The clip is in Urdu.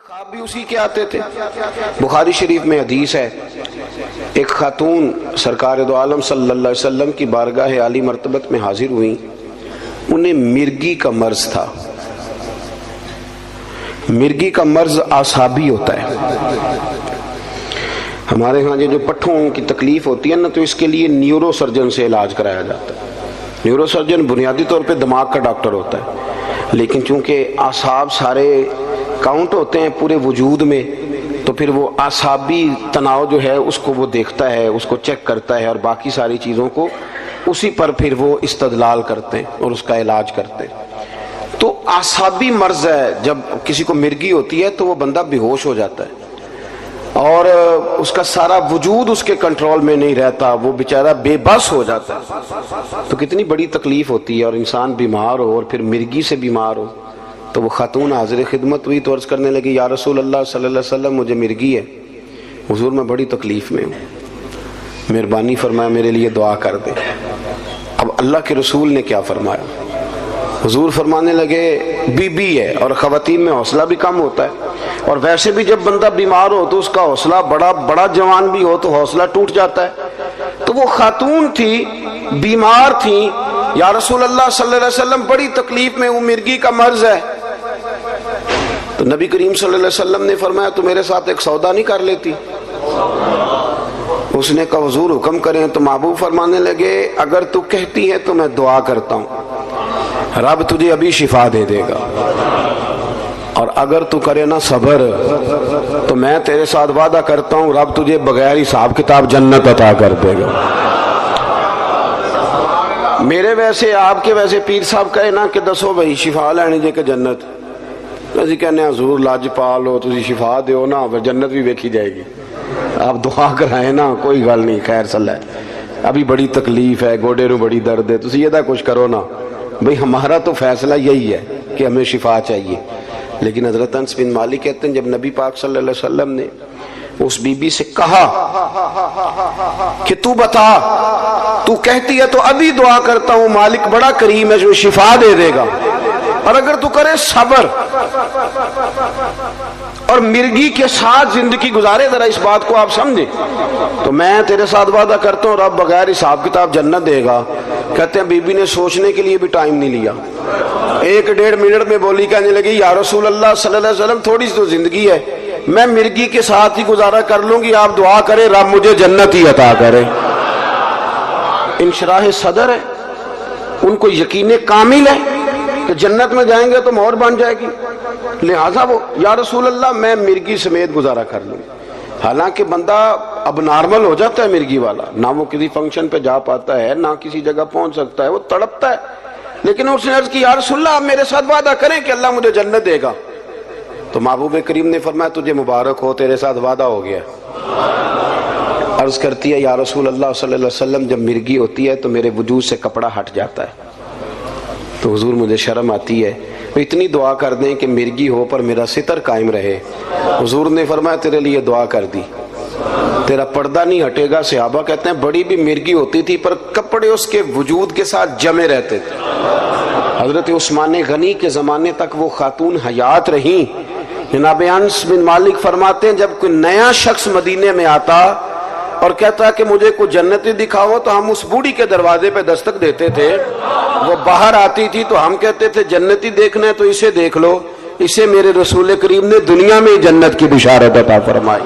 خواب بھی اسی کے آتے تھے۔ بخاری شریف میں حدیث ہے، ایک خاتون سرکار دو عالم صلی اللہ علیہ وسلم کی بارگاہ عالی مرتبت میں حاضر ہوئیں، انہیں مرگی کا مرض تھا۔ مرگی کا مرض اعصابی ہوتا ہے۔ ہمارے ہاں جو پٹھوں کی تکلیف ہوتی ہے نا، تو اس کے لیے نیورو سرجن سے علاج کرایا جاتا ہے۔ نیورو سرجن بنیادی طور پہ دماغ کا ڈاکٹر ہوتا ہے، لیکن چونکہ اعصاب سارے کاؤنٹ ہوتے ہیں پورے وجود میں، تو پھر وہ اعصابی تناؤ جو ہے اس کو وہ دیکھتا ہے، اس کو چیک کرتا ہے، اور باقی ساری چیزوں کو اسی پر پھر وہ استدلال کرتے ہیں اور اس کا علاج کرتے ہیں۔ تو اعصابی مرض ہے، جب کسی کو مرگی ہوتی ہے تو وہ بندہ بے ہوش ہو جاتا ہے اور اس کا سارا وجود اس کے کنٹرول میں نہیں رہتا، وہ بیچارہ بے بس ہو جاتا ہے۔ تو کتنی بڑی تکلیف ہوتی ہے، اور انسان بیمار ہو اور پھر مرگی سے بیمار ہو۔ تو وہ خاتون حاضر خدمت ہوئی تو عرض کرنے لگی، یا رسول اللہ صلی اللہ علیہ وسلم، مجھے مرگی ہے حضور، میں بڑی تکلیف میں ہوں، مہربانی فرمایا میرے لیے دعا کر دے۔ اب اللہ کے رسول نے کیا فرمایا؟ حضور فرمانے لگے، بی بی ہے اور خواتین میں حوصلہ بھی کم ہوتا ہے، اور ویسے بھی جب بندہ بیمار ہو تو اس کا حوصلہ بڑا جوان بھی ہو تو حوصلہ ٹوٹ جاتا ہے۔ تو وہ خاتون تھی، بیمار تھی، یا رسول اللہ صلی اللہ علیہ وسلم بڑی تکلیف میں ہوں، مرگی کا مرض ہے۔ تو نبی کریم صلی اللہ علیہ وسلم نے فرمایا، تو میرے ساتھ ایک سودا نہیں کر لیتی؟ اس نے کہا حضور حکم کریں۔ تو محبوب فرمانے لگے، اگر تو کہتی ہے تو میں دعا کرتا ہوں، رب تجھے ابھی شفا دے دے گا، اور اگر تو کرے نا صبر تو میں تیرے ساتھ وعدہ کرتا ہوں رب تجھے بغیر حساب کتاب جنت عطا کر دے گا۔ میرے ویسے آپ کے ویسے پیر صاحب کہے نا کہ دسو بھائی شفا لینی جے کہ جنت، اسی کہنے ہیں حضور لاجپال ہو، تسی شفا دیو نا پھر جنت بھی ویکھی جائے گی، آپ دعا کرائیں نا، کوئی گل نہیں، خیر صلی اللہ، ابھی بڑی تکلیف ہے، گوڑے نو بڑی درد ہے، تسی یہ دا کچھ کرو نا بھئی، ہمارا تو فیصلہ یہی ہے کہ ہمیں شفا چاہیے۔ لیکن حضرت انس بن مالک کہتے ہیں، جب نبی پاک صلی اللہ علیہ وسلم نے اس بی بی سے کہا کہ تو بتا، تو کہتی ہے تو ابھی دعا کرتا ہوں، مالک بڑا کریم ہے جو شفا دے دے گا، اور اگر تو کرے صبر اور مرگی کے ساتھ زندگی گزارے، ذرا اس بات کو آپ سمجھیں، تو میں تیرے ساتھ وعدہ کرتا ہوں رب بغیر حساب کتاب جنت دے گا۔ کہتے ہیں بی بی نے سوچنے کے لیے بھی ٹائم نہیں لیا، 1-1.5 منٹ میں بولی، کہنے لگی، یا رسول اللہ صلی اللہ علیہ وسلم تھوڑی سی تو زندگی ہے، میں مرگی کے ساتھ ہی گزارا کر لوں گی، آپ دعا کریں رب مجھے جنت ہی عطا کرے۔ انشراح صدر ہے، ان کو یقین کامل ہے کہ جنت میں جائیں گے تو مہر بن جائے گی، لہٰذا وہ، یا رسول اللہ میں مرگی سمیت گزارا کر لوں۔ حالانکہ بندہ اب نارمل ہو جاتا ہے مرگی والا، نہ وہ کسی فنکشن پہ جا پاتا ہے، نہ کسی جگہ پہنچ سکتا ہے، وہ تڑپتا ہے، لیکن اس نے عرض کی، یا رسول اللہ آپ میرے ساتھ وعدہ کریں کہ اللہ مجھے جنت دے گا۔ تو محبوب کریم نے فرمایا، تجھے مبارک ہو، تیرے ساتھ وعدہ ہو گیا۔ عرض کرتی ہے، یا رسول اللہ صلی اللہ علیہ وسلم جب مرگی ہوتی ہے تو میرے وجود سے کپڑا ہٹ جاتا ہے، تو حضور مجھے شرم آتی ہے، اتنی دعا کر دیں کہ مرگی ہو پر میرا ستر قائم رہے۔ حضور نے فرمایا، تیرے لیے دعا کر دی، تیرا پردہ نہیں ہٹے گا۔ صحابہ کہتے ہیں بڑی بھی مرگی ہوتی تھی پر کپڑے اس کے وجود کے ساتھ جمے رہتے تھے۔ حضرت عثمان غنی کے زمانے تک وہ خاتون حیات رہیں۔ جناب انس بن مالک فرماتے ہیں، جب کوئی نیا شخص مدینے میں آتا اور کہتا کہ مجھے کوئی جنتی دکھاؤ، تو ہم اس بوڑھی کے دروازے پہ دستک دیتے تھے، وہ باہر آتی تھی تو ہم کہتے تھے جنتی دیکھنا ہے تو اسے دیکھ لو، اسے میرے رسول کریم نے دنیا میں جنت کی بشارت عطا فرمائی۔